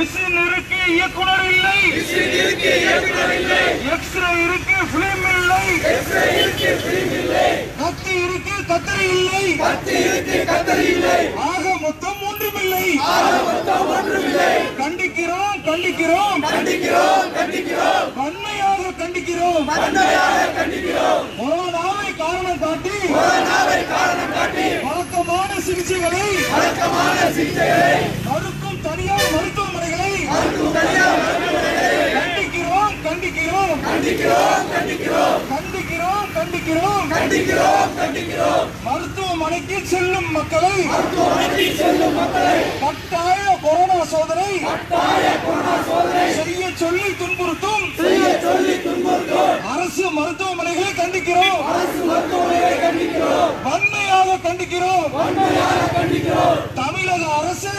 Machine இருக்கு இயக்குனர் இல்லை, எக்ஸ்ரே இருக்கு பிலிம் இல்லை, கத்தி இருக்கு கத்தரி இல்லை, ஆக மொத்தம் ஒன்றுமில்லை. கண்டிக்கிறோம் வன்மையாக கண்டிக்கிறோம். கொரோனாவை காரணம் காட்டி வழக்கமான சிகிச்சைகளை மறுக்கும் தனியார் மருத்துவமனைகளை கண்டிக்கிறோம். மருத்துவமனைக்கு செல்லும் மக்களை கட்டாய கொரோனா சோதனை செய்ய சொல்லி துன்புறுத்தும் அரசு மருத்துவமனைகளை கண்டிக்கிறோம். வன்மையாக கண்டிக்கிறோம். தமிழக அரசு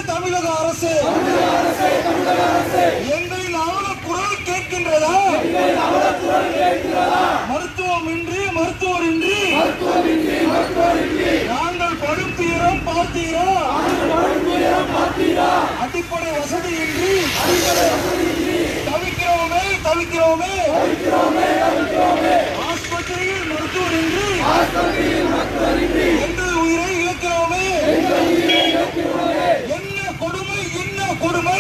எங்களின் அவல குரல் கேட்கின்றதா? மருத்துவமின்றி மருத்துவரின்றி நாங்கள் படும் துயரம் பார்த்தீரா? அடிப்படை வசதியின்றி தவிக்கிறோமே. ஆஸ்பத்திரியில் மருத்துவரின்றி எங்கள் உயிரை இழக்கிறோமே. என்ன கொடுமை!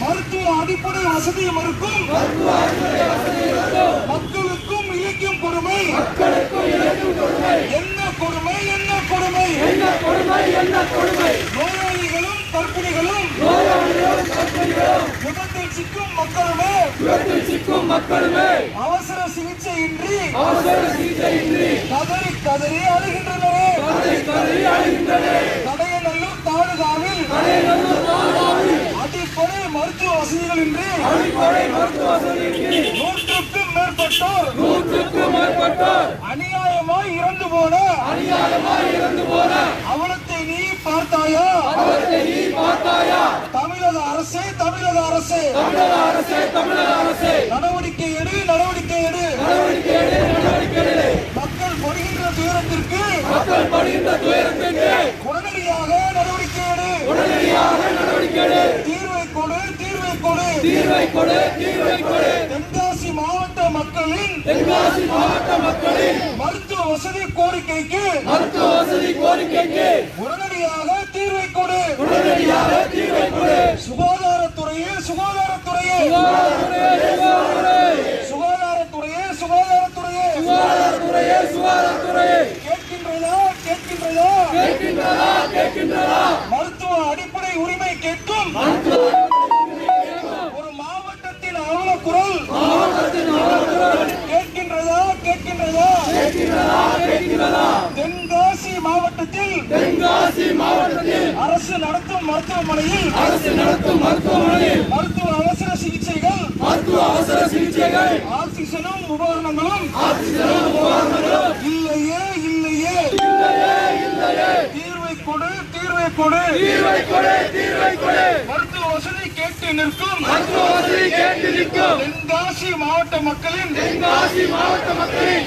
மருத்துவ அடிப்படை வசதியை மறுக்கும் மக்களுக்கும் இழைக்கும் கொடுமை. என்ன கொடுமை! நோயாளிகளும் கர்ப்பிணிகளும் விபத்தில் சிக்கும் மக்களுமே அவசர சிகிச்சையின்றி கதறி அழுகின்றனரே. கடையநல்லூர் தாலுகாவில் அடிப்படை மருத்துவ வசதிகளின்றி 100க்கும் மேற்பட்டோர் அநியாயமாய் இறந்து போன அவலத்தை நீ பார்த்தாயா? தமிழக அரசே நடவடிக்கை எடு. மக்கள் படுகின்ற துயரத்திற்கு உடனடியாக நடவடிக்கை எடு. தீர்வை கொடு. தென்காசி மாவட்ட மக்களின் மருத்துவ வசதி கோரிக்கைக்கு உடனடியாக தீர்வை கொடு. சுகாதாரத்துறையே கேட்கின்றதா? மருத்துவ அடிப்படை உரிமை கேட்கும் ஒரு மாவட்டத்தின் அவல குரல் கேட்கின்றதா? தென்காசி மாவட்டத்தில் அரசு நடத்தும் மருத்துவமனையில் மருத்துவ அவசர சிகிச்சைகள் ஆக்சிஜனும் உபகரணங்களும் இல்லையே. தீர்வை கொடு. மருத்துவ வசதி கேட்டு நிற்கும் தென்காசி மாவட்ட மக்களின்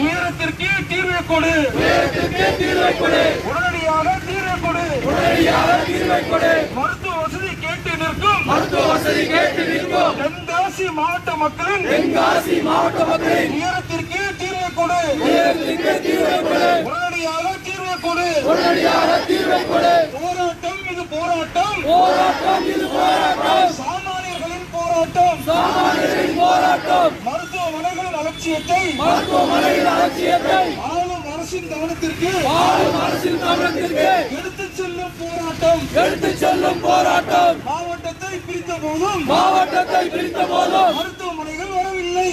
உயரத்திற்கு தீர்வை கொடு. உடனடியாக தீர்வை கொடு. மருத்துவ வசதி கேட்டு நிற்கும் தென்காசி மாவட்ட மக்களின் உயரத்திற்கு தீர்வை கொடு. உடனடியாக தீர்வை கொடு. போராட்டம் சாமானியர்களின் போராட்டம் மருத்துவமனைகளின் அலட்சியத்தை ஆளும் அரசின் கவனத்திற்கு எடுத்துச் செல்லும் போராட்டம். மாவட்டத்தை பிரித்த போதும் மருத்துவமனைகள் வரவில்லை.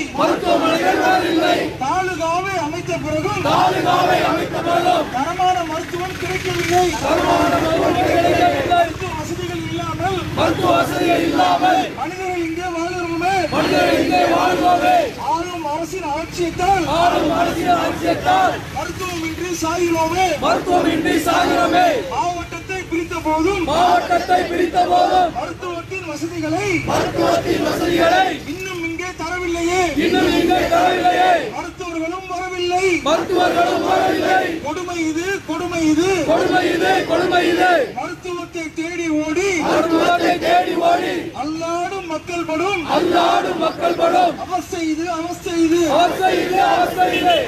தாலுகாவை அமைத்த பிறகும் தரமான மருத்துவம் கிடைக்கவில்லை. மருத்துவ வசதிகள் இல்லாமல் மனிதர்கள் இங்கே வாழ்கிறோமே. ஆளும் அரசின் அலட்சியத்தால் மருத்துவமின்றி சாகிறோமே. மாவட்டத்தை பிரித்த போதும் மருத்துவத்தின் வசதிகளை இன்னும் இங்கே தரவில்லையே. மருத்துவர்களும் வரவில்லை. கொடுமை இது. மருத்துவத்தை தேடி ஓடி கோடி அல்லாடும் மக்கள் படும் அவஸ்தை இது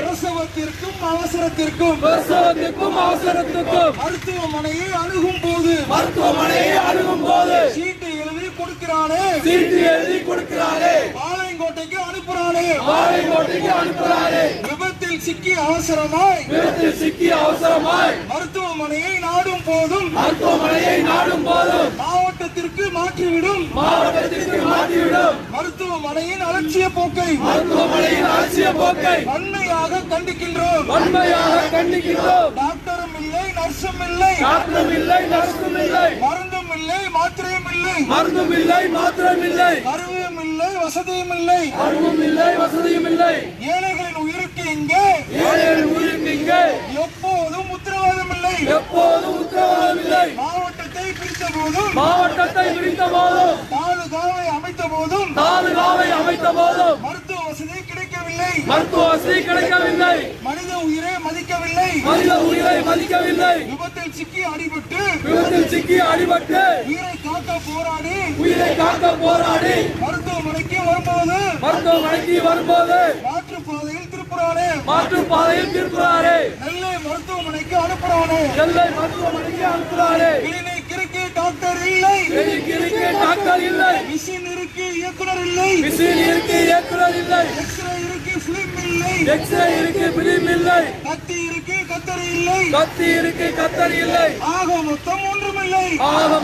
பிரசவத்திற்கும் அவசரத்திற்கும் மருத்துவமனையை அணுகும் போது சீட்டு எழுதி கொடுக்கிறானே பாளையங்கோட்டைக்கு அனுப்புறானே விபத்தில் சிக்கி அவசரமாய் மருத்துவமனையை நாடும் போதும் மாவட்டத்திற்கு மாற்றிவிடும் மருத்துவமனையின் அலட்சிய போக்கை வன்மையாக கண்டிக்கின்றோம் டாக்டரும் இல்லை நர்ஸும் இல்லை மருந்தும் இல்லை மாத்திரையும் இல்லை கருவியும் இல்லை வசதியும் இல்லை ஏழைகளின் உயிருக்கு இங்கே எப்போதும் உத்தரவாதம் இல்லை மாவட்டத்தை பிரித்த போதும் தாலுகாவை அமைத்த போதும் மருத்துவ வசதி கிடைக்கவில்லை மனித உயிரை மதிக்கவில்லை விபத்தில் சிக்கி அடிபட்டு உயிரை காக்க போராடி மருத்துவமனைக்கு வரும்போது மாற்றுப்பாதையில் திருப்புறானே நெல்லை மருத்துவமனைக்கு அனுப்புறானே கிளினிக் இருக்கு டாக்டர் இல்லை மிஷின் இருக்கு இயக்குனர் இல்லை எக்ஸ்ரே இருக்கு பிலிம் இல்லை கத்தி இருக்கு கத்தரி இல்லை ஆக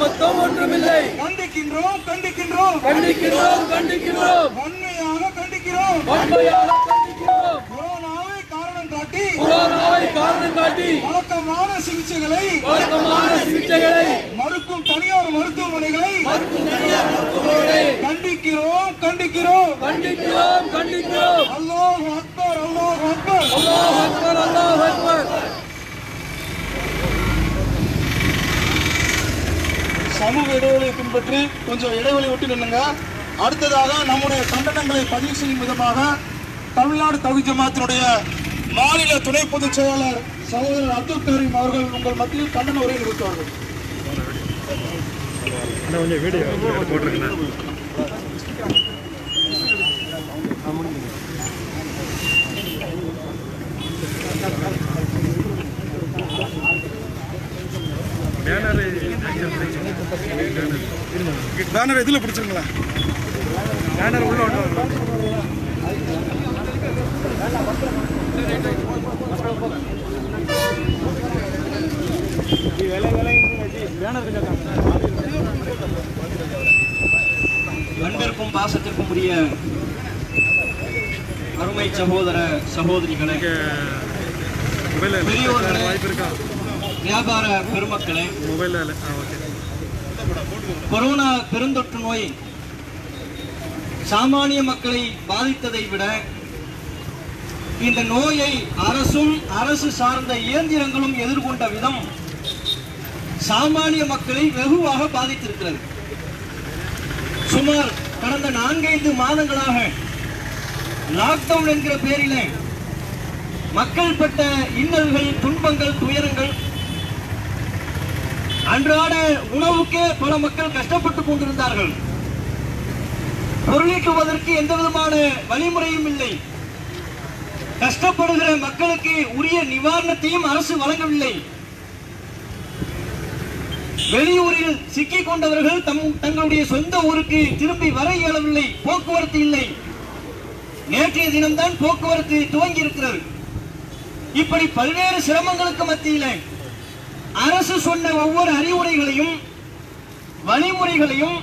மொத்தம் ஒன்றுமில்லை கண்டிக்கின்றோம் வன்மையாக கண்டிக்கிறோம் கொரோனாவை காரணம் காட்டி வழக்கமான சிகிச்சைகளை மறுக்கும் தனியார் மருத்துவமனைகளை கண்டிக்கிறோம் அல்லாஹ் அக்பர் சமூக இடைவெளியை பின்பற்றி கொஞ்சம் இடைவெளி விட்டு நின்னுங்க. அடுத்ததாக நம்முடைய கண்டனங்களை பதிவு செய்யும் விதமாக தமிழ்நாடு தவ்ஹீத் ஜமாத்தினுடைய மாநில துணை பொதுச் செயலாளர் சகோதரர் அப்துல் கரீம் அவர்கள் உங்கள் மத்தியில் கண்டன உரை நிறுத்துவார்கள். பேனர் இதில் பிடிச்சிருங்களா? பேனர் உள்ள அன்பிற்கும் பாசத்திற்கும் உரிய அருமை சகோதர சகோதரிகளே, பெரியோர்களே, வியாபார பெருமக்களே, கொரோனா பெருந்தொற்று நோய் சாமானிய மக்களை பாதித்ததை விட இந்த நோயை அரசும் அரசு சார்ந்த இயந்திரங்களும் எதிர்கொண்ட விதம் சாமானிய மக்களை வெகுவாக பாதித்திருக்கிறது. சுமார் கடந்த 4-5 மாதங்களாக லாக்டவுன் என்கிற பெயரிலே மக்கள் பட்ட இன்னல்கள், துன்பங்கள், துயரங்கள், அன்றாட உணவுக்கே பல மக்கள் கஷ்டப்பட்டுக் கொண்டிருந்தார்கள். பொருளீட்டுவதற்கு எந்த விதமான வழிமுறையும் இல்லை. கஷ்டப்படுகிற மக்களுக்கு உரிய நிவாரணத்தையும் அரசு வழங்கவில்லை. வெளியூரில் சிக்கிக் கொண்டவர்கள் தங்களுடைய சொந்த ஊருக்கு திரும்பி வர இயலவில்லை. போக்குவரத்து இல்லை. நேற்றைய தினம்தான் போக்குவரத்து துவங்கி இருக்கிறது. இப்படி பல்வேறு சிரமங்களுக்கு மத்தியிலே அரசு சொன்ன ஒவ்வொரு அறிவுரைகளையும் வழிமுறைகளையும்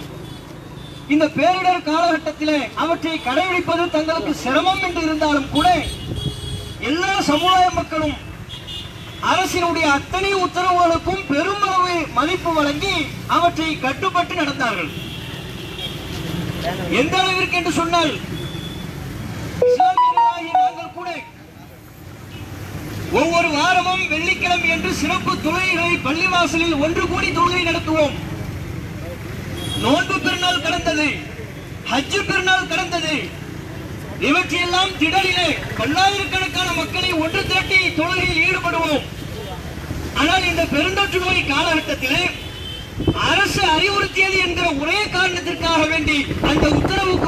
இந்த பேரிடர் காலகட்டத்திலே அவற்றை கடைபிடிப்பது தங்களுக்கு சிரமம் என்று இருந்தாலும் கூட எல்லா சமுதாய மக்களும் அரசினுடைய அத்தனை உத்தரவுகளுக்கும் பெருமளவு மதிப்பு வழங்கி அவற்றை கட்டுப்பட்டு நடந்தார்கள். எந்த அளவிற்கு என்று சொன்னால் நாங்கள் கூட ஒவ்வொரு வாரமும் வெள்ளிக்கிழமை என்று சிறப்பு தொழுகைகளை பள்ளிவாசலில் ஒன்று கூடி தொழுகை நடத்துவோம். நோன்பு பெருநாள் கடந்தது, ஹஜ் பெருநாள் கடந்தது. இவற்றையெல்லாம் திடலிலே பல்லாயிரக்கணக்கான மக்களை ஒன்று திரட்டி தொழுகையில் ஈடுபடுவோம். ஆனால் இந்த பெருந்தொற்று நோய் காலகட்டத்திலே அரசு அறிவுறுத்தியது என்கிற ஒரே காரணத்திற்கு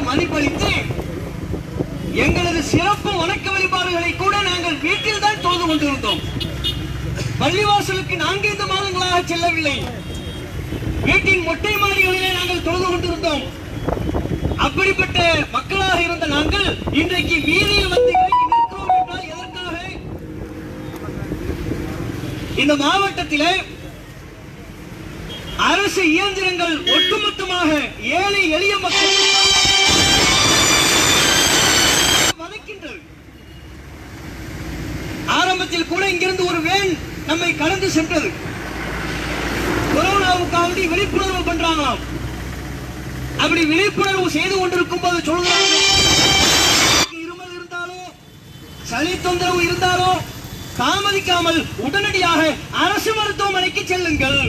மதிப்பளித்து எங்களது சிறப்பு வணக்க வழிபாடுகளை கூட நாங்கள் வீட்டில் தான் தொழுது கொண்டிருந்தோம். பள்ளிவாசலுக்கு 4-5 மாதங்களாக செல்லவில்லை. வீட்டின் மொட்டை மாடிகளிலே நாங்கள் தொழுது கொண்டிருந்தோம். அப்படிப்பட்ட மக்களாக இருந்த நாங்கள் இன்றைக்கு வீதியில் வந்து நிற்கிறோம் என்றால் எதற்காக? இந்த மாவட்டத்திலே அரசு இயந்திரங்கள் ஒட்டுமொத்தமாக ஏழை எளிய மக்கள் வதைக்கின்றது. ஆரம்பத்தில் கூட இங்கிருந்து ஒரு வேன் நம்மை கடந்து சென்றது. கொரோனாவுக்காக விழிப்புணர்வு பண்றாங்களாம். அப்படி விழிப்புணர்வு செய்து கொண்டிருக்கும் போது சொல்றாங்க, இருமல் இருந்தாலோ சளி தொந்தரவு இருந்தாலோ தாமதிக்காமல் உடனடியாக அரசு மருத்துவமனைக்கு செல்லுங்கள்.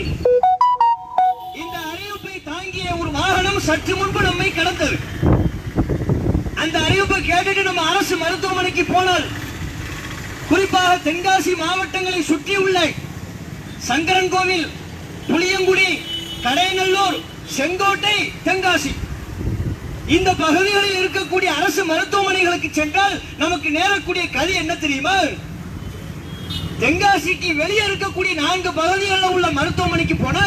இந்த அறிவிப்பை தாங்கிய ஒரு வாகனம் சற்று முன்பு நம்மை கடந்தது. அந்த அறிவிப்பை கேட்டுட்டு நம்ம அரசு மருத்துவமனைக்கு போனால், குறிப்பாக தென்காசி மாவட்டங்களை சுற்றியுள்ள சங்கரன்கோவில், புளியங்குடி, கடையநல்லூர், செங்கோட்டை, தென்காசி இந்த பகுதிகளில் இருக்கக்கூடிய அரசு மருத்துவமனைகளுக்கு சென்றால் நமக்கு நேரக்கூடிய கதி என்ன தெரியுமா? தென்காசிக்கு வெளியே இருக்கக்கூடிய 4 பகுதிகளில் உள்ள மருத்துவமனைக்கு போன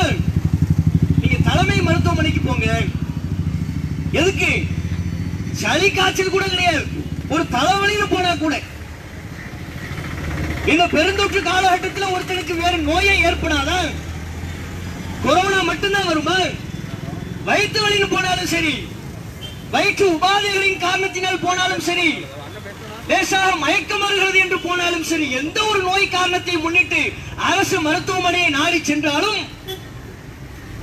நீங்க தலைமை மருத்துவமனைக்கு போங்க. எதுக்கு? சளி காய்ச்சல் கூட கிடையாது, ஒரு தலைவலின்னு போனா கூட. இந்த பெருந்தொற்று காலகட்டத்தில் ஒருத்தனுக்கு வேற நோயை ஏற்படாதான், கொரோனா மட்டும்தான் வருமா? வயிற்று வலின்னு போனாலும் சரி, வயிற்று உபாதைகளின் காரணத்தினால் போனாலும் சரி, லேசாக மயக்கம் வருகிறது என்று போனாலும் சரி, எந்த ஒரு நோய் காரணத்தை முன்னிட்டு அரசு மருத்துவமனையை நாடி சென்றாலும்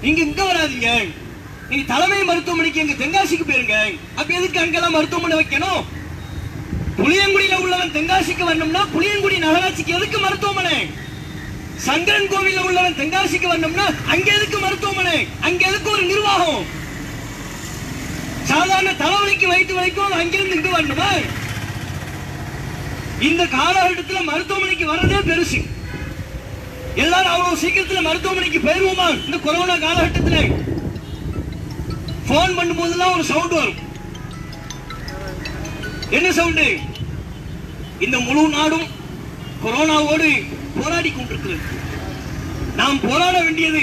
நீங்க இங்க வராதீங்க, நீங்க தலைமை மருத்துவமனைக்கு எங்க தென்காசிக்கு போயிருங்க. அப்ப எதுக்கு அங்கெல்லாம் மருத்துவமனை வைக்கணும்? புளியங்குடியில உள்ளவன் தென்காசிக்கு வரணும்னா புளியங்குடி நகராட்சிக்கு எதுக்கு மருத்துவமனை? சங்கரன் கோவில உள்ளவன் தென்காசிக்கு வரணும்னா அங்க எதுக்கு மருத்துவமனை? அங்க எதுக்கு ஒரு நிர்வாகம்? சாதாரண தலைவலிக்கு வயிற்று வலிக்கும் அங்கிருந்து இங்க வரணுமா? இந்த காலகட்டத்தில் மருத்துவமனைக்கு வரதே பெருசு. எல்லாரும் அவ்வளவு சீக்கிரத்தில் மருத்துவமனைக்கு போயிருவோமா? இந்த கொரோனா காலகட்டத்தில் போன் பண்ணும் போதெல்லாம் ஒரு சவுண்ட் வரும். என்ன சவுண்டு? இந்த முழு நாடும் கொரோனாவோடு போராடி கொண்டிருக்கிறது. நாம் போராட வேண்டியது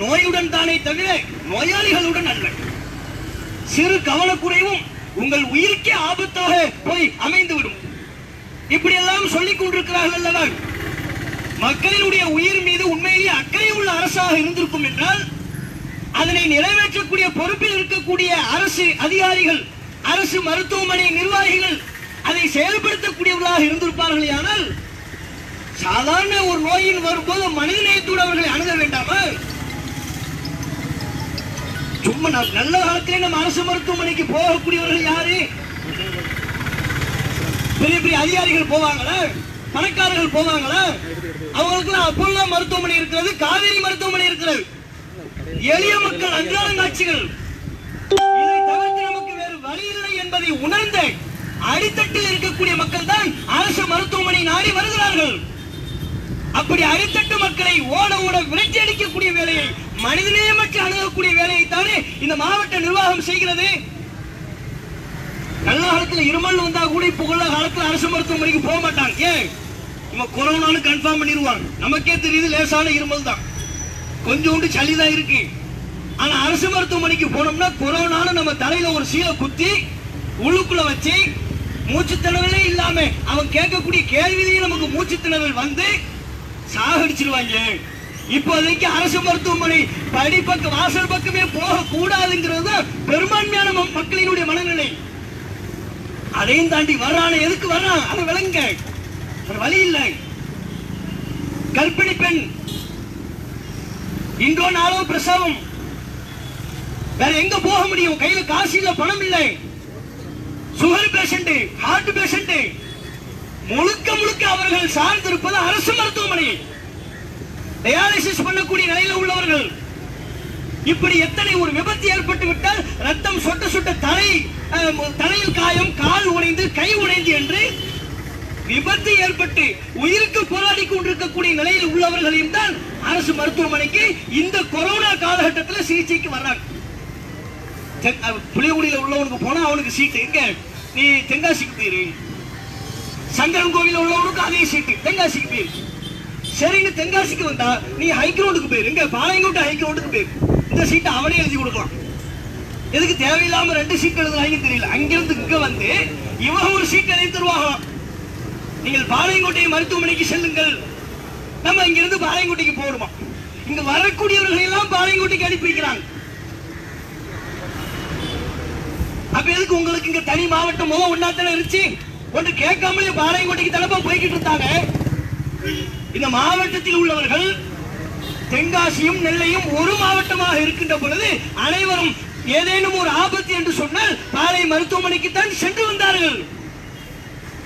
நோயுடன் தானே தவிர நோயாளிகளுடன் அல்ல. சிறு கவனக்குறைவும் உங்கள் உயிருக்கே ஆபத்தாக போய் அமைந்துவிடும். இப்படி எல்லாம் சொல்லிக் கொண்டிருக்கிறார்கள் அல்லவா? மக்களினுடைய உயிர் மீது உண்மையிலேயே அக்கறை உள்ள அரசாக இருந்திருக்கும் என்றால் அதனை நிறைவேற்றக்கூடிய பொறுப்பில் இருக்கக்கூடிய அரசு அதிகாரிகள், அரசு மருத்துவமனை நிர்வாகிகள் அதை செயல்படுத்தக்கூடியவர்களாக இருந்திருப்பார்கள். ஆனால் சாதாரண ஒரு நோயின் வரும்போது மனிதநேயத்தோடு அவர்களை அணுக வேண்டாமா? சும்மா நல்ல காலத்திலே நம்ம அரசு மருத்துவமனைக்கு போகக்கூடியவர்கள் யாரு? பெரிய பெரிய அதிகாரிகள் போவாங்களா? பணக்காரர்கள் போவாங்களா? அவங்களுக்கு அப்போல்லோ மருத்துவமனை இருக்கிறது, காவேரி மருத்துவமனை இருக்கிறது. எளிய மக்கள் அன்றாட காட்சிகள். இதை தவிர்த்து நமக்கு வேறு வழி இல்லை என்பதை உணர்ந்த அடித்தட்டில் இருக்கக்கூடிய மக்கள் தான் அரசு மருத்துவமனை நாடி வருகிறார்கள். அப்படி அடித்தட்டு மக்களை ஓட ஓட விரட்டி அடிக்கக்கூடிய வேலையை, மனிதநேயமற்ற அணுகக்கூடிய வேலையை தானே இந்த மாவட்ட நிர்வாகம் செய்கிறது. நல்ல காலத்துல இருமல் வந்தா கூட இப்ப உள்ள காலத்துல அரசு மருத்துவமனைக்கு போக மாட்டாங்க. ஏன்? நம்ம கொரோனான்னு கன்ஃபார்ம் பண்ணிடுவாங்க. நமக்கே தெரியுது லேசான இருமல் தான், கொஞ்சோண்டு சளிதான் இருக்கு. ஆனா அரசு மருத்துவமனைக்கு போனோம்னா கொரோனான்னு நம்ம தலையில ஒரு சீலை குத்தி உள்ளுக்குள்ள வச்சு மூச்சு திணறலே இல்லாம அவன் கேட்கக்கூடிய கேள்வியிலேயே நமக்கு மூச்சு திணறல் வந்து சாகடிச்சிருவாங்க. இப்போதைக்கு அரசு மருத்துவமனை படிப்பக்க வாசல் பக்கமே போக கூடாதுங்கிறது பெரும்பான்மையான மக்களினுடைய மனநிலை. அதையும் தாண்டி வர்றான எதுக்கு வர்றான்? அதை விளங்க வழி இல்லை. கர்ப்பிணி பெண், இன்றோ நாளோ பிரசவம், வேற எங்க போக முடியும்? கையில காசு இல்ல, பணம் இல்லை. சுகர் பேஷண்ட், ஹார்ட் பேஷண்ட், முழுக்க முழுக்க அவர்கள் சார்ந்திருப்பது அரசு மருத்துவமனை. டயாலிசிஸ் பண்ணக்கூடிய நிலையில் உள்ளவர்கள். இப்படி எத்தனை ஒரு விபத்து ஏற்பட்டு விட்டால் ரத்தம் சொட்ட சொட்ட தலையில் காயம், கால் உடைந்து, கை உடைந்து என்று விபத்து ஏற்பட்டு உயிருக்கு போராடி கொண்டிருக்கக்கூடிய நிலையில் உள்ளவர்களையும் தான் அரசு மருத்துவமனைக்கு இந்த கொரோனா காலகட்டத்தில் சிகிச்சைக்கு வர்றாங்க. புளியகுடியில உள்ளவனுக்கு போனா அவனுக்கு சீட்டு எங்க, நீ தென்காசிக்கு போயிரு. சங்கரன் கோவில உள்ளவனுக்கு அதே சீட்டு, தென்காசிக்கு போயிரு. சரின்னு தென்காசிக்கு வந்தா நீ ஹைகிரவுண்டுக்கு போயிரு, இங்க பாளையங்கோட்டை ஹைகிரவுண்டுக்கு போயிரு. இந்த சீட்டை அவனே எழுதி கொடுக்கலாம். எதுக்கு தேவையில்லாம 2 சீட் எழுதுறாங்க தெரியல. அங்கிருந்து இங்க வந்து இவன் ஒரு சீட் எழுதி தருவாங்களாம். நீங்கள் பாளையங்கோட்டை மருத்துவமனைக்கு செல்லுங்கள், நம்ம இங்கிருந்து பாளையங்கோட்டைக்கு போடுமா. இங்க வரக்கூடியவர்கள் எல்லாம் பாளையங்கோட்டைக்கு அனுப்பி வைக்கிறாங்க. அப்ப எதுக்கு உங்களுக்கு இங்க தனி மாவட்டம் ஒன்னாத்தானே இருந்துச்சு, ஒன்று கேட்காமலே பாளையங்கோட்டைக்கு தலைப்பா போய்கிட்டு இருந்தாங்க. இந்த மாவட்டத்தில் உள்ளவர்கள் தென்காசியும் நெல்லையும் ஒரு மாவட்டமாக இருக்கின்ற பொழுது அனைவரும் ஏதேனும் ஒரு ஆபத்து என்று சொன்னால் பாளை மருத்துவமனைக்கு தான் சென்று வந்தார்கள்.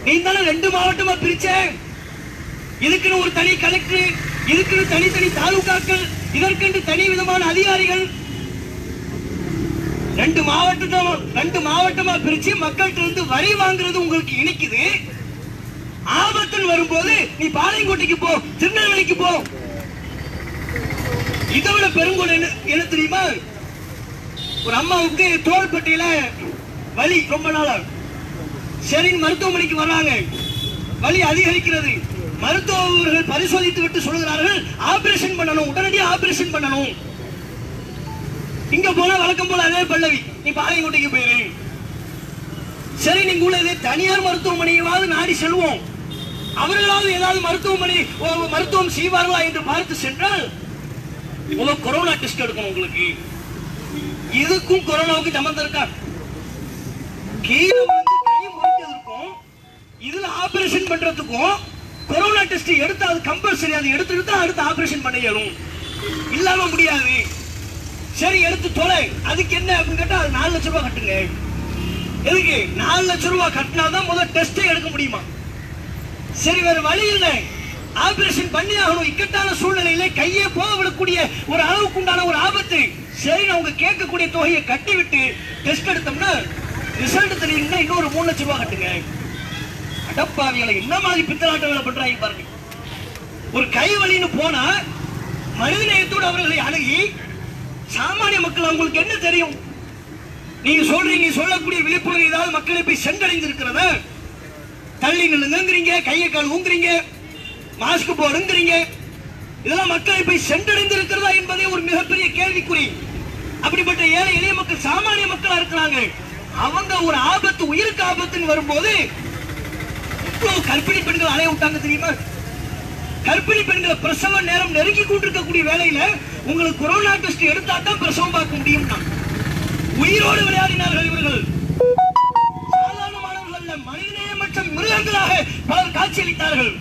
நீ தானே 2 மாவட்டமா பிரிச்ச. இதுக்குன்னு ஒரு தனி கலெக்டர், இதுக்குன்னு தனித்தனி தாலுகாக்கள், இதற்கென்று தனி விதமான அதிகாரிகள். 2 மாவட்டமா பிரிச்சு மக்கள்கிட்ட இருந்து வரி வாங்குறது உங்களுக்கு இனிக்குது. ஆபத்துன்னு வரும்போது நீ பாளையங்கோட்டைக்கு போ, திருநெல்வேலிக்கு போ. இதை விட பெருங்கோடு என்ன தெரியுமா, ஒரு அம்மாவுக்கு தோள்பட்டையில வலி ரொம்ப நாளா. சரி மருத்துவமனைக்கு வர்றாங்க, வலி அதிகரிக்கிறது. மருத்துவர்கள் பரிசோதித்து விட்டு சொல்கிறார்கள் ஆபரேஷன் பண்ணணும், உடனடியாக ஆபரேஷன் பண்ணணும். இங்க போனா வழக்கம் போல அதே பல்லவி, நீ பாளையங்கோட்டைக்கு போயிரு. சரி நீங்க உள்ள தனியார் மருத்துவமனையாவது நாடி செல்வோம், அவர்களாவது ஏதாவது மருத்துவம் செய்வார்களா என்று பார்த்து சென்றால் கொரோனா டெஸ்ட் எடுக்கணும். உங்களுக்கு இதுக்கும் கொரோனாவுக்கு சம்பந்தம் இருக்கா? கீழே வந்து கை முறிக்கிறதுக்கும் இதுல ஆபரேஷன் பண்றதுக்கும் கொரோனா டெஸ்ட் எடுத்து அது கம்பல்சரி, அதை எடுத்துட்டு தான் அடுத்து ஆபரேஷன் பண்ண இயலும், இல்லாம முடியாது. சரி எடுத்து தொலை, அதுக்கு என்ன அப்படின்னு கேட்டா அது 4 லட்சம் ரூபாய் கட்டுங்க. எதுக்கு 4 லட்சம் ரூபாய் கட்டினாதான் முதல் டெஸ்டே எடுக்க முடியுமா? சரி வேற வழி இல்லை, ஆபரேஷன் பண்ணி ஆகணும். இக்கட்டான சூழ்நிலையில கையே போக விடக்கூடிய ஒரு அளவுக்கு உண்டான ஒரு ஆபத்து. சரி அவங்க கேட்கக்கூடிய தொகையை கட்டி விட்டு டெஸ்ட் எடுத்தோம்னா ரிசல்ட் தெரியுங்கன்னா இன்னொரு 3 லட்சம் ரூபாய் கட்டுங்க. அடப்பாவிகளை என்ன மாதிரி பித்தலாட்ட வேலை பண்றாங்க பாருங்க. ஒரு கை வலின்னு போனா மனிதநேயத்தோடு அவர்களை அணுகி சாமானிய மக்கள் அவங்களுக்கு என்ன தெரியும்? நீங்க சொல்றீங்க, சொல்லக்கூடிய விழிப்புணர்வு ஏதாவது மக்களை போய் சென்றடைந்து இருக்கிறதா? தள்ளி நில்லுங்கிறீங்க, கையை கால் ஊங்குறீங்க, மாஸ்க் போடுங்கிறீங்க, இதெல்லாம் மக்களை போய் சென்றடைந்து இருக்கிறதா என்பதே ஒரு மிகப்பெரிய கேள்விக்குறி. அப்படிப்பட்ட ஏழை எளிய மக்கள் சாமானிய மக்களா இருக்கிறாங்க. அவங்க ஒரு ஆபத்து, உயிருக்கு ஆபத்துன்னு வரும்போது கர்ப்பிணி பெண்கள் அலைய விட்டாங்க தெரியுமா? கர்ப்பிணி பெண்களை பிரசவ நேரம் நெருங்கி கொண்டிருக்கக்கூடிய வேலையில உங்களுக்கு கொரோனா டெஸ்ட் எடுத்தா தான் பிரசவம் பார்க்க முடியும். உயிரோடு விளையாடினார்கள் இவர்கள். சாதாரணமானவர்கள் மனிதநேயமற்ற மிருகங்களாக பலர் காட்சியளித்தார்கள்.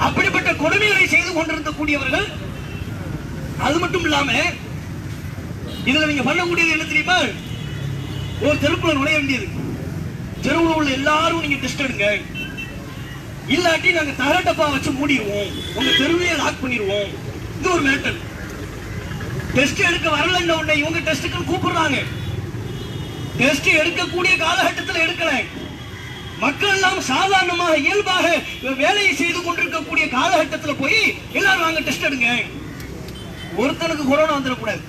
அப்படிப்பட்ட கொடுமைகளை செய்து கொண்டிருக்கக்கூடியவர்கள். அது மட்டும் இல்லாம இதுல நீங்க பண்ணக்கூடியது என்ன தெரியுமா? ஒரு தெருக்குள்ள நுழைய வேண்டியது, தெருவில் உள்ள எல்லாரும் நீங்க டெஸ்ட் எடுங்க, இல்லாட்டி நாங்க தரட்டப்பா வச்சு மூடிடுவோம், உங்க தெருவையே லாக் பண்ணிடுவோம். இது ஒரு மேட்டர். டெஸ்ட் எடுக்க வரலன்ற உடனே இவங்க டெஸ்டுக்கு கூப்பிடுறாங்க. டெஸ்ட் எடுக்கக்கூடிய காலகட்டத்தில் எடுக்கல, மக்கள் எல்லாம் சாதாரணமாக இயல்பாக வேலையை செய்து கொண்டிருக்கக்கூடிய காலகட்டத்தில் போய் எல்லாரும் வாங்க டெஸ்ட் எடுங்க. ஒருத்தனுக்கு கொரோனா வந்துடக்கூடாது.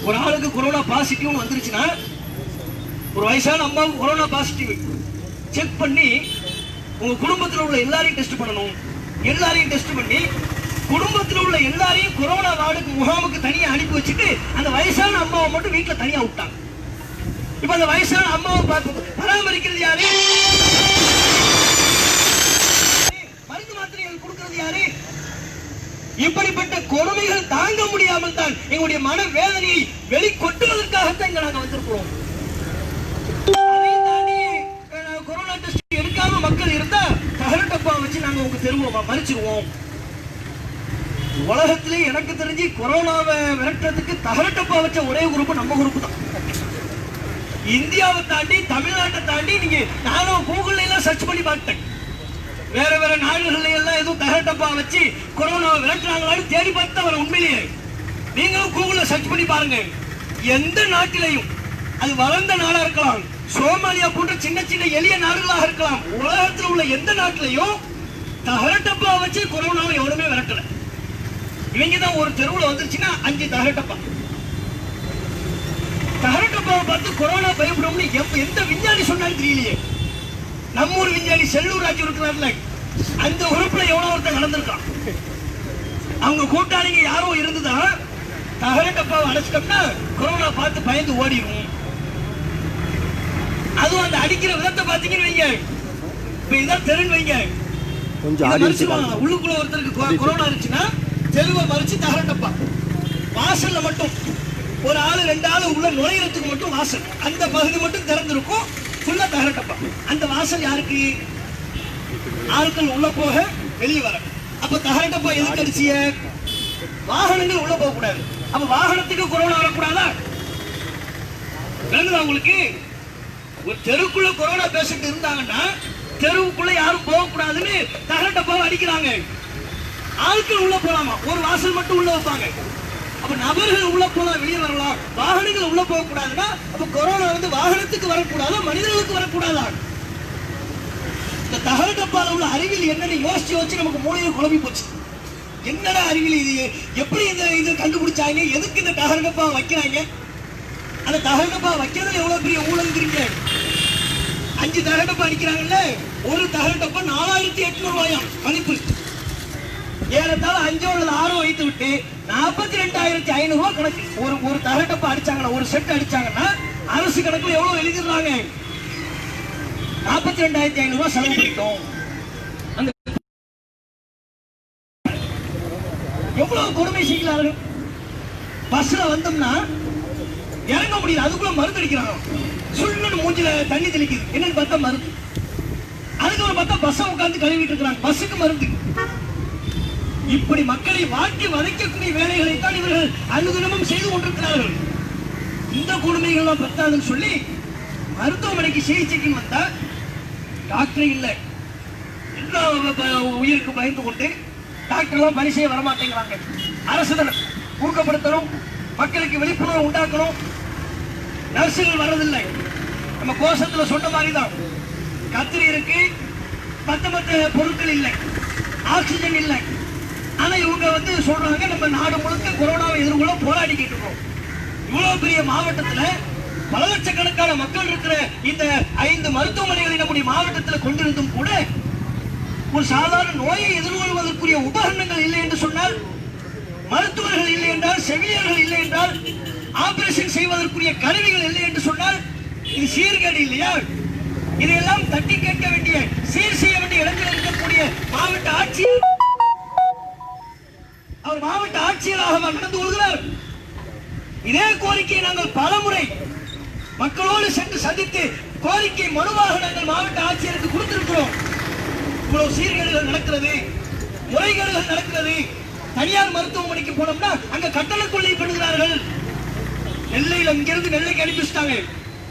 ஒரு ஆளுக்கு கொரோனா பாசிட்டிவ் வந்துருச்சுன்னா, ஒரு வயசான அம்மாவுக்கு கொரோனா பாசிட்டிவ் செக் பண்ணி உங்க குடும்பத்தில் உள்ள எல்லாரையும் டெஸ்ட் பண்ணணும். எல்லாரையும் டெஸ்ட் பண்ணி குடும்பத்தில் உள்ள எல்லாரையும் கொரோனா வார்டுக்கு முகாமுக்கு தனியா அனுப்பி வச்சுட்டு அந்த வயசான அம்மாவை மட்டும் வீட்டுல தனியா விட்டாங்க. இப்ப அந்த வயசான அம்மாவை பார்த்து பராமரிக்கிறது யாரு? மருந்து மாத்திரைகள் கொடுக்கிறது யாரு? இப்படிப்பட்ட கொடுமைகள் தாங்க முடியாமல் தான் எங்களுடைய மன வேதனையை வெளிக்கொட்டுவதற்காகத்தான் இங்க நாங்க வந்திருக்கிறோம். கொரோனா டெஸ்ட் எடுக்காம மக்கள் இருந்தா தகரட்டப்பா வச்சு நாங்க உங்க தெருவோம் மறிச்சிருவோம். உலகத்திலே எனக்கு தெரிஞ்சு கொரோனாவை விரட்டுறதுக்கு தகரட்டப்பா வச்ச ஒரே குரூப் நம்ம குரூப் தான். இந்தியாவை தாண்டி தமிழ்நாட்டை தாண்டி நீங்க நானும் கூகுள்ல எல்லாம் சர்ச் பண்ணி பார்த்தேன். வேற வேற நாடுகள்ல எல்லாம் எதுவும் தகரட்டப்பா வச்சு கொரோனாவை விரட்டுறாங்களான்னு தேடி பார்த்தா வர உண்மையிலேயே நீங்களும் கூகுள்ல சர்ச் பண்ணி பாருங்க. எந்த நாட்டிலையும், அது வளர்ந்த நாடா இருக்கலாம், சோமாலியா போன்ற சின்ன சின்ன எளிய நாடுகளாக இருக்கலாம், உலகத்தில் உள்ள எந்த நாட்டிலையும் தகரட்டப்பா வச்சு கொரோனாவை எவனுமே விரட்டல. இவங்க தான் ஒரு தெருவுல வந்துருச்சுன்னா 5 தகரட்டப்பா, தகரட்டப்பாவை பார்த்து கொரோனா பயப்படும்னு எந்த விஞ்ஞானி சொன்னாலும் தெரியலையே. நம்ம ஊர் விஞ்ஞானி செல்லூர் ராஜு இருக்கிறார்ல, அந்த உறுப்புல எவ்வளவு ஒருத்தர் நடந்திருக்கான். அவங்க கூட்டாளிங்க யாரோ இருந்துதான் தகரட்டப்பாவை அடைச்சிட்டோம்னா கொரோனா பார்த்து பயந்து ஓடிடும். அதுவும் அந்த அடிக்கிற விதத்தை பாத்தீங்கன்னு வைங்க, இப்ப இதான் தெருன்னு வைங்க, உள்ளுக்குள்ள ஒருத்தருக்கு கொரோனா இருந்துச்சுன்னா தெருவை மறிச்சு தகரட்டப்பா, வாசல்ல மட்டும் ஒரு ஆளு 2 ஆளு உள்ள நுழையறதுக்கு மட்டும் வாசல், அந்த பகுதி மட்டும் திறந்திருக்கும், ஃபுல்லா தகரட்டப்பா. அந்த வாசல் யாருக்கு? ஆட்கள் உள்ள போக வெளியே வர. அப்ப தகரட்டப்பா எதுக்கு அடிச்சிய? வாகனங்கள் உள்ள போக கூடாது. அப்ப வாகனத்துக்கு கொரோனா வரக்கூடாதா? விளங்குதா உங்களுக்கு? ஒரு தெருக்குள்ள கொரோனா பேஷண்ட் இருந்தாங்கன்னா தெருவுக்குள்ள யாரும் போக கூடாதுன்னு தகரட்டப்பாவை அடிக்கிறாங்க. ஆட்கள் உள்ள போலாமா? ஒரு வாசல் மட்டும் உள்ள வைப்பாங்க. அப்ப நபர்கள் உள்ள போலாம், வெளியே வரலாம், வாகனங்கள் உள்ள போக கூடாதுன்னா அப்ப கொரோனா வந்து வாகனத்துக்கு வரக்கூடாதா, மனிதர்களுக்கு வரக்கூடாதா? இந்த தகரட்டப்பால உள்ள அறிவியல் என்னன்னு யோசிச்சு நமக்கு மூளையை குழம்பி போச்சு. என்னடா அறிவியல் இது? எப்படி இது கண்டுபிடிச்சாங்க? எதுக்கு இந்த தகரட்டப்பா வைக்கிறாங்க? அந்த தகரட்டப்பா வைக்கிறதுல எவ்வளவு பெரிய ஊழல் தெரியுங்க. 5 தகரட்டப்பா அடிக்கிறாங்கல்ல, ஒரு தகரட்டப்பா 4800 ரூபாயாம் மதிப்பு. ஏறத்தாழ 5 அல்லது 6 வைத்து விட்டு 42,500 ரூபாய் கணக்கு. ஒரு தகரட்டப்பா அடிச்சாங்கன்னா, ஒரு செட் அடிச்சாங்கன்னா அரசு கணக்குல எவ்வளவு எழுதிடுறாங்க? 42,500 ரூபாய் செலவு பண்ணிட்டோம். அந்த எவ்வளவு கொடுமை செய்கிறார்கள். பஸ்ல வந்தோம்னா இறங்க முடியல, அதுக்குள்ள மருந்து அடிக்கிறாங்க. சுள்ளுன்னு மூஞ்சில தண்ணி தெளிக்குது, என்னன்னு பார்த்தா மருந்து. அதுக்கப்புறம் பார்த்தா பஸ்ஸை உட்கார்ந்து கழுவிட்டு இருக்கிறாங்க, பஸ்ஸுக்கு மருந்து. இப்படி மக்களை வாட்டி வதைக்கக்கூடிய வேலைகளை தான் இவர்கள் அனுதினமும் செய்து கொண்டிருக்கிறார்கள். இந்த கொடுமைகள்லாம் பத்தாதுன்னு சொல்லி மருத்துவமனைக்கு சிகிச்சைக்கு வந்தா டாக்டர் இல்லை, எல்லா உயிருக்கு பயந்து கொண்டு டாக்டர்லாம் பணி செய்ய வரமாட்டேங்கிறாங்க. அரசு தான் ஊக்கப்படுத்தணும், மக்களுக்கு விழிப்புணர்வு உண்டாக்கணும். நர்சுகள் வர்றதில்லை. நம்ம கோஷத்துல சொன்ன மாதிரி தான், கத்திரி இருக்கு, மத்த பொருட்கள் இல்லை, ஆக்சிஜன் இல்லை. ஆனா இவங்க வந்து சொல்றாங்க நம்ம நாடு முழுக்க கொரோனாவை எதிர்கொள்ள போராடிக்கிட்டு இருக்கோம். இவ்வளவு பெரிய மாவட்டத்துல பல லட்சக்கணக்கான மக்கள் இருக்கிற இந்த 5 மருத்துவமனைகளை நம்முடைய மாவட்டத்தில் கொண்டிருந்தும் கூட ஒரு சாதாரண நோயை எதிர்கொள்வதற்குரிய உபகரணங்கள் இல்லை என்று சொன்னால், மருத்துவர்கள் இல்லை என்றால், செவிலியர்கள் இல்லை என்றால், ஆபரேஷன் செய்வதற்குரிய கருவிகள் இல்லை என்று சொன்னால் இது சீர்கேடு இல்லையா? இதையெல்லாம் தட்டி கேட்க வேண்டிய, சீர் செய்ய வேண்டிய இடத்தில் இருக்கக்கூடிய மாவட்ட ஆட்சியர், அவர் மாவட்ட ஆட்சியராக நடந்து கொள்கிறார். இதே கோரிக்கையை நாங்கள் பலமுறை மக்களோடு சென்று சந்தித்து கோரிக்கை மனுவாக நாங்கள் மாவட்ட ஆட்சியருக்கு கொடுத்திருக்கிறோம். இவ்வளவு சீர்கேடுகள் நடக்கிறது, முறைகேடுகள் நடக்கிறது. தனியார் மருத்துவமனைக்கு போனோம்னா அங்க கட்டண கொள்ளை பண்ணுகிறார்கள். நெல்லையில் இங்கிருந்து நெல்லைக்கு அனுப்பிச்சிட்டாங்க.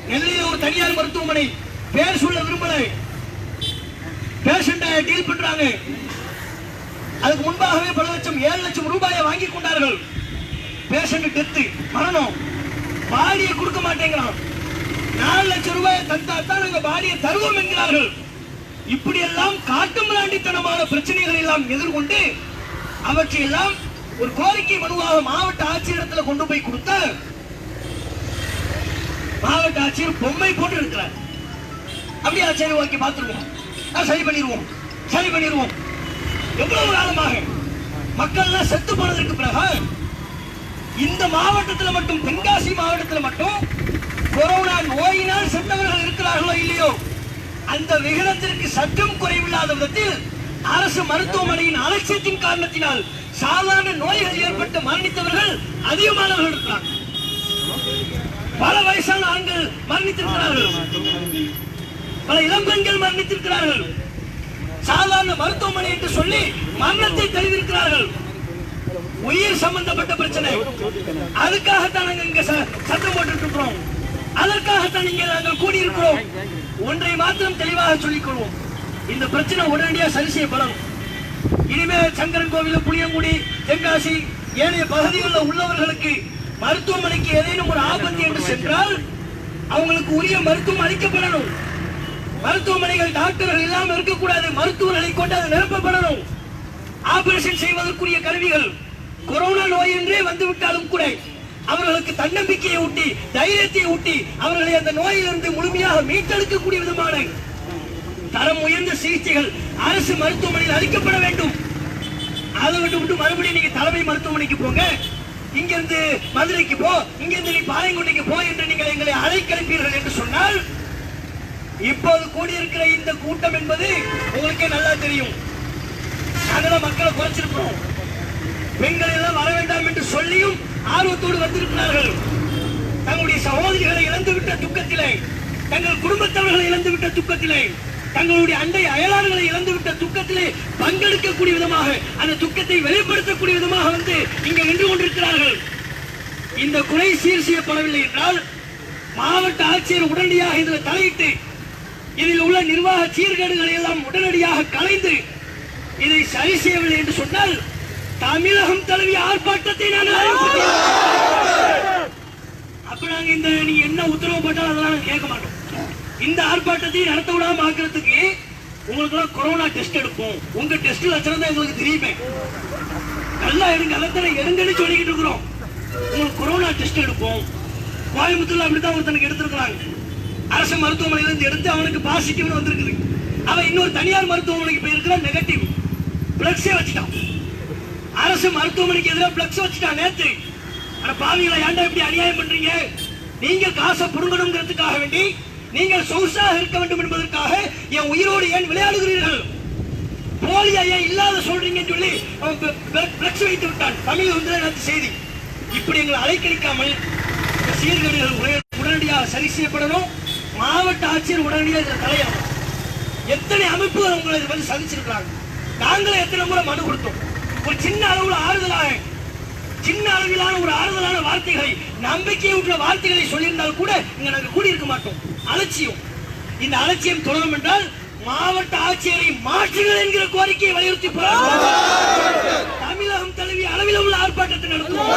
நெல்லையில் ஒரு தனியார் மருத்துவமனை, பேர் சொல்ல விரும்பல, பேஷண்ட டீல் பண்றாங்க. அதுக்கு முன்பாகவே பல லட்சம், 7 லட்சம் ரூபாயை வாங்கி கொண்டார்கள். பேஷண்ட் டெத்து, மரணம், பாடியை கொடுக்க மாட்டேங்கிறான். 4 லட்சம் ரூபாயை தந்தாத்தான் நாங்க பாடியை தருவோம் என்கிறார்கள். இப்படி எல்லாம் காட்டுமிராண்டித்தனமான பிரச்சனைகளை எல்லாம் எதிர்கொண்டு அவற்றையெல்லாம் ஒரு கோரிக்கை மனுவாக மாவட்ட ஆட்சியரிடத்தில் கொண்டு போய் கொடுத்த மாவட்ட ஆட்சியர் பொம்மை போட்டு இருக்கிறார். அப்படியே சரி, ஓகே, பார்த்துருவோம், சரி பண்ணிடுவோம். எவ்வளவு காலமாக மக்கள் செத்து போனதற்கு பிறகு இந்த மாவட்டத்தில் மட்டும், தென்காசி மாவட்டத்தில் மட்டும் கொரோனா நோயினால் சென்றவர்கள் இருக்கிறார்களோ இல்லையோ, அந்த விகிதத்திற்கு சற்றும் குறைவில்லாத விதத்தில் அரசு மருத்துவமனையின் அலட்சியத்தின் காரணத்தினால் சாதாரண நோய்கள் ஏற்பட்டு மரணித்தவர்கள் அதிகமானவர்கள் இருக்கிறார்கள். பல வயசான ஆண்கள் மரணித்திருக்கிறார்கள், பல இளம்பெண்கள் மரணித்திருக்கிறார்கள். சாதாரண மருத்துவமனை என்று சொல்லி மரணத்தை தழுவிருக்கிறார்கள். உயிர் சம்பந்தப்பட்ட பிரச்சனை, அதுக்காகத்தான் நாங்கள் இங்க சத்தம் போட்டு இருக்கிறோம், அதற்காகத்தான் இங்கே நாங்கள் கூடியிருக்கிறோம். ஒன்றை மாத்திரம் தெளிவாக சொல்லிக் கொள்வோம், இந்த பிரச்சனை உடனடியாக சரி செய்யப்படணும். இனிமேல் சங்கரன் கோவில், புளியங்குடி, தென்காசி ஏனைய பகுதிகளில் உள்ளவர்களுக்கு மருத்துவமனைக்கு ஏதேனும் ஒரு ஆபத்து என்று சென்றால் அவங்களுக்கு உரிய மருத்துவம் அளிக்கப்படணும். மருத்துவமனைகள் டாக்டர்கள் இல்லாமல் இருக்கக்கூடாது, மருத்துவர்களை கொண்டு அது நிரப்பப்படணும். ஆபரேஷன் செய்வதற்குரிய கருவிகள் கொரோனா நோய் என்றே வந்துவிட்டாலும் கூட அவர்களுக்கு தன்னம்பிக்கையை ஊட்டி தைரியத்தை ஊட்டி அவர்களை அந்த நோயிலிருந்து முழுமையாக மீட்டெடுக்கக்கூடிய விதமான தரம் உயர்ந்த சிகிச்சைகள் அரசு மருத்துவமனையில் அளிக்கப்பட வேண்டும். அதை விட்டு மறுபடியும் நீங்க தலைமை மருத்துவமனைக்கு போங்க, இங்கிருந்து மதுரைக்கு போ, இங்கிருந்து நீ பாளையங்கோட்டைக்கு போ என்று நீங்கள் எங்களை அழைக்கிறீர்கள் என்று சொன்னால், இப்போது கூடியிருக்கிற இந்த கூட்டம் என்பது உங்களுக்கே நல்லா தெரியும். நாங்கள் மக்களை குறைச்சிருக்கிறோம். பெண்கள் எல்லாம் வர வேண்டாம் என்று சொல்லியும் ஆர்வத்தோடு வந்திருக்கிறார்கள். தங்களுடைய சகோதரிகளை இழந்துவிட்ட துக்கத்திலே, தங்கள் குடும்பத்தவர்களை இழந்துவிட்ட துக்கத்திலே, தங்களுடைய அண்டை அயலாளர்களை இழந்துவிட்ட துக்கத்திலே பங்கெடுக்கக்கூடிய விதமாக, அந்த துக்கத்தை வெளிப்படுத்தக்கூடிய விதமாக வந்து இங்கே நின்று கொண்டிருக்கிறார்கள். இந்த குறை சீர் செய்யப்படவில்லை என்றால் மாவட்ட ஆட்சியர் உடனடியாக இதில் தலையிட்டு இதில் உள்ள நிர்வாக சீர்கேடுகளை எல்லாம் உடனடியாக கலைந்து இதை சரி செய்யவில்லை என்று சொன்னால் தமிழகம் தழுவிய ஆர்ப்பாட்டத்தை அப்ப நாங்க இந்த நீங்க என்ன உத்தரவு போட்டாலும் அதெல்லாம் கேட்க மாட்டோம். இந்த ஆர்ப்பாட்டத்தை நடத்த விடாம ஆக்குறதுக்கு உங்களுக்கு எல்லாம் கொரோனா டெஸ்ட் எடுப்போம். உங்க டெஸ்ட் லட்சணம் தான் எங்களுக்கு தெரியுமே. நல்லா எடுங்க, அதத்தனை எடுங்கன்னு சொல்லிக்கிட்டு இருக்கிறோம். உங்களுக்கு கொரோனா டெஸ்ட் எடுப்போம். கோயம்புத்தூர்ல அப்படித்தான் ஒருத்தனுக்கு எடுத்திருக்கிறாங்க. அரசு மருத்துவமனையில இருந்து எடுத்து அவனுக்கு பாசிட்டிவ்னு வந்திருக்குது. அவன் இன்னொரு தனியார் மருத்துவமனைக்கு போயிருக்கிறான், நெகட்டிவ். பிளக்ஸே வச்சுட்டான். அரசு மருத்துவமனைக்கு எதிராக பிளக்ஸ் வச்சுட்டான் நேத்து. ஆனா பாவிகளை ஏன்டா இப்படி அநியாயம் பண்றீங்க? நீங்க காசை புடுங்கணுங்கிறதுக்காக வேண்டி, நீங்கள் சொகுசாக இருக்க வேண்டும் என்பதற்காக என் உயிரோடு ஏன் விளையாடுகிறீர்கள்? போலியா ஏன் இல்லாத சொல்றீங்கன்னு சொல்லி பிளக்ஸ் வைத்து விட்டான். தமிழ் வந்து செய்தி. இப்படி எங்களை அலைக்கழிக்காமல் சீர்கேடுகள் உடனடியாக சரி செய்யப்படணும். மாவட்ட ஆட்சியர் உடனடியாக இதில் தலையாகும். எத்தனை அமைப்புகள் உங்களை வந்து சந்திச்சிருக்கிறாங்க. நாங்களே எத்தனை முறை மனு கொடுத்தோம். ஒரு சின்ன அளவுல ஆறுதலாக, சின்ன அளவிலான ஒரு ஆறுதலான வார்த்தைகளை, நம்பிக்கை ஊற்ற வார்த்தைகளை சொல்லியிருந்தால் கூட இங்க நாங்கள் கூடியிருக்க மாட்டோம். அலட்சியம். இந்த அலட்சியம் தொடரும் என்றால் மாவட்ட ஆட்சியரை மாற்றுங்கள் என்கிற கோரிக்கையை வலியுறுத்தி தமிழகம் தழுவிய அளவில் உள்ள ஆர்ப்பாட்டத்தை நடத்துவோம்.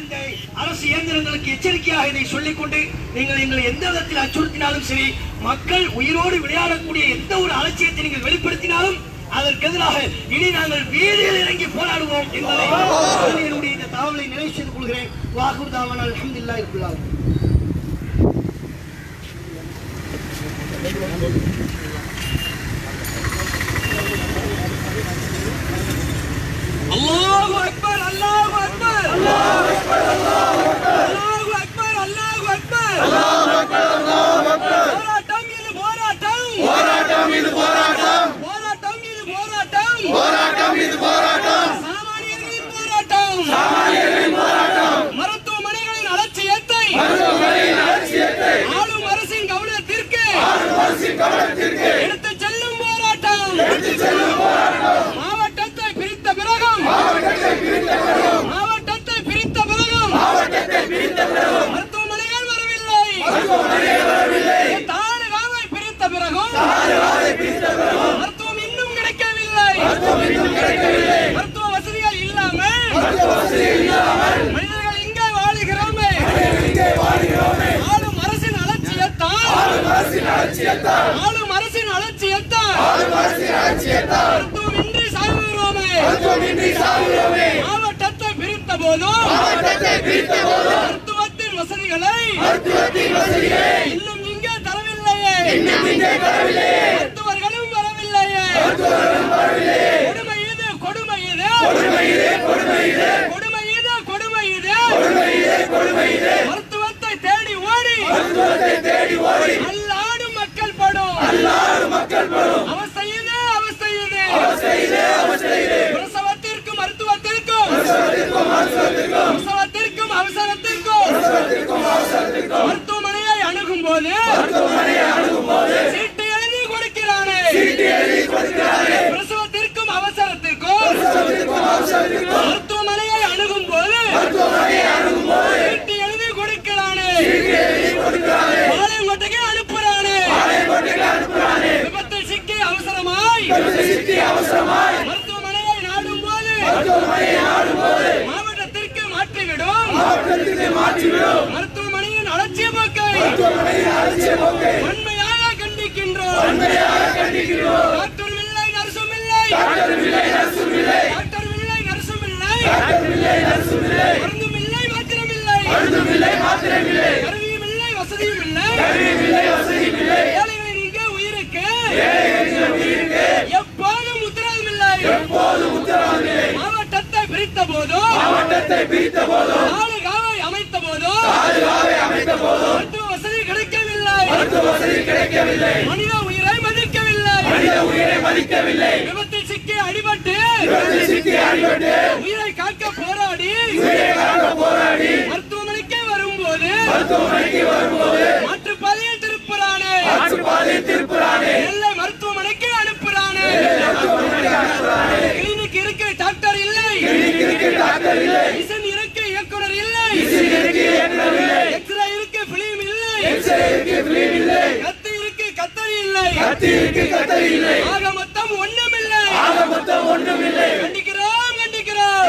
இந்த அரசு இயந்திரங்களுக்கு எச்சரிக்கையாக இதை சொல்லிக்கொண்டு, நீங்கள் எங்களை எந்த விதத்தில் அச்சுறுத்தினாலும் சரி, மக்கள் உயிரோடு விளையாடக்கூடிய எந்த ஒரு அலட்சியத்தை நீங்கள் வெளிப்படுத்தினாலும் அதற்கு எதிராக இனி நாங்கள் வீதியில் இறங்கி போராடுவோம் என்பதை என்னுடைய இந்த தகவலை நிறைவு செய்து கொள்கிறேன். வாகுர் தாவான் அல்ஹம்துலில்லாஹி ரப்பில் ஆலமீன். அல்லாஹு அக்பர், அல்லாஹு அக்பர், அல்லாஹு அக்பர், அல்லாஹு அக்பர், அல்லாஹு அக்பர், அல்லாஹு அக்பர், அல்லாஹு அக்பர், அல்லாஹு அக்பர். போராட்டம் இது போராட்டம், போராட்டம் இது போராட்டம், போராட்டம் இது போராட்டம், போராட்டம் இது போராட்டம், சாமானியர்களின் போராட்டம், சாமானியர்களின் போராட்டம். மருத்துவமனைகளின் அலட்சியத்தை, மருத்துவமனைகளின் அலட்சியத்தை ஆளும் அரசின் கவனத்திற்கு, ஆளும் அரசின் கவனத்திற்கு எடுத்துச் செல்லும் போராட்டம், எடுத்துச் செல்லும் போராட்டம். மாவட்டத்தை பிரித்த பிறகும், மாவட்டத்தை பிரித்த பிறகும், மாவட்டத்தை பிரித்த பிறகும், மாவட்டத்தை பிரித்த பிறகும் மருத்துவமனைகள் வரவில்லை, மருத்துவமனைகள் வரவில்லை. தாலுகாவை பிரித்த பிறகும், தாலுகாவை பிரித்த பிறகும் மருத்துவம் இன்னும் கிடைக்கவில்லை, மருத்துவம் இன்னும் கிடைக்கவில்லை. மருத்துவ வசதிகள் இல்லாமல், மருத்துவ வசதிகள் இல்லாமல் மனிதர்கள் இங்கே வாழுகிறோமே, மனிதர்கள் இங்கே வாழுகிறோமே. ஆளும் அரசின் அலட்சியத்தால், ஆளும் அரசின் அலட்சியத்தால், ஆளும் அரசின் அலட்சியத்தால், ஆளும் அரசின் அலட்சியத்தால் மருத்துவமின்றி சாகுகிறோமே, மருத்துவமின்றி சாகுகிறோமே. மாவட்டத்தை பிரித்த போதும், மாவட்டத்தை பிரித்த போதும் மருத்துவத்தின் வசதிகளை, மருத்துவத்தின் வசதிகளை இன்னும் இங்கே தரவில்லையே, இன்னும் இங்கே தரவில்லையே. மருத்துவர்களும் வரவில்லையே, மருத்துவர்களும் வரவில்லையே. கொடுமை இது, கொடுமை இது, கொடுமை இது, கொடுமை இது, கொடுமை இது, கொடுமை இது, கொடுமை இது, கொடுமை இது. மருத்துவத்தை தேடி ஓடி, மருத்துவத்தை தேடி ஓடி அல்லாடும் மக்கள் படும், அல்லாடும் மக்கள் படும் அவஸ்தை இது, அவஸ்தை இது, அவஸ்தை இது, அவஸ்தை இது. பிரசவத்திற்கும் மருத்துவத்திற்கும், பிரசவத்திற்கும் மருத்துவத்திற்கும், பிரசவத்திற்கும் அவசரத்திற்கும், பிரசவத்திற்கும் அவசரத்திற்கும் மருத்துவமனையை அணுகும் போது, மருத்துவமனையை அணுகும் போது சீட்டு எழுதி கொடுக்கிறானே, சீட்டு எழுதி கொடுக்கிறானே. பிரசவத்திற்கும் அவசரத்திற்கும், பிரசவத்திற்கும் அவசரத்திற்கும் மருத்துவமனையை அணுகும் போது, மருத்துவமனையை அணுகும் போது சீட்டு எழுதி கொடுக்கிறானே, சீட்டு எழுதி கொடுக்கிறானே. பாளையங்கோட்டைக்கு அனுப்புறானே, பாளையங்கோட்டைக்கு அனுப்புறானே. விபத்தில் சிக்கி அவசரமாய், விபத்தில் சிக்கி அவசரமாய் மருத்துவமனையை நாடும் போது, மருத்துவமனையை நாடும் போது மாவட்டத்திற்கு மாற்றிவிடும், மாவட்டத்திற்கு மாற்றிவிடும். மருத்துவமனையின் அலட்சிய போக்கை, மருத்துவமனையின் அலட்சிய போக்கை வன்மையாக கண்டிக்கின்றோம், வன்மையாக கண்டிக்கின்றோம். டாக்டர் இல்லை, நர்சும் இல்லை, டாக்டர் இல்லை, நர்சும் இல்லை, டாக்டர் இல்லை, நர்சும் இல்லை, டாக்டர் இல்லை, நர்சும் இல்லை. மருந்தும் இல்லை, போதோ தாலுகாவை அமைத்த போதோ மருத்துவ வசதி கிடைக்கவில்லை மனித உயிரை மதிக்கவில்லை விபத்தில் சிக்கி அடிபட்டு உயிரை காக்க போராடி மருத்துவமனைக்கு வரும்போது மாற்றுப்பாதையில் திருப்புறானே நெல்லை மருத்துவமனைக்கு அனுப்புறானே கிளினிக் இருக்கு டாக்டர் இல்லை மிஷன் இருக்கு இயக்குனர் இல்லை எக்ஸ்ரே இருக்கு பிலிம் இல்லை கத்தி இருக்கு கத்தரி இல்லை ஆக மொத்தம் ஒண்ணுமில்லை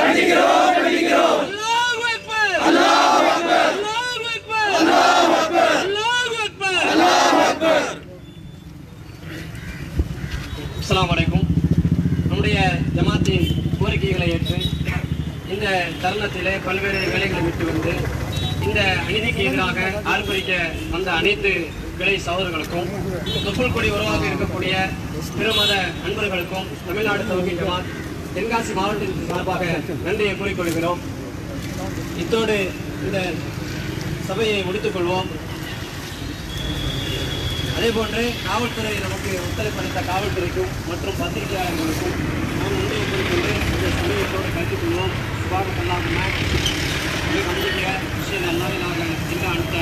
கண்டிக்கிறோம் அல்லாஹு அக்பர் அஸ்ஸலாமு அலைக்கும். நம்முடைய ஜமாத்தின் கோரிக்கைகளை ஏற்று இந்த தருணத்திலே பல்வேறு வேலைகளை விட்டு வந்து இந்த அநீதிக்கு எதிராக ஆர்ப்பரிக்க வந்த அனைத்து கிளை சகோதரர்களுக்கும் தொப்புள் கொடி உருவாக இருக்கக்கூடிய திருமத அன்பர்களுக்கும் தமிழ்நாடு தௌஹீத் ஜமாத் தென்காசி மாவட்டத்தின் சார்பாக நன்றியை கூறிக்கொள்கிறோம். இத்தோடு இந்த சபையை முடித்துக் கொள்வோம். அதேபோன்று காவல்துறை நமக்கு ஒத்துழைப்பளித்த காவல்துறைக்கும் மற்றும் பத்திரிகையாளர்களுக்கும் நாம் நன்றியை கூறிக்கொண்டு இந்த சமயத்தோடு கருத்துக் கொள்வோம். சுபாக கல்லாமல் விஷயம் நல்லாவே நாங்கள் எங்க அடுத்த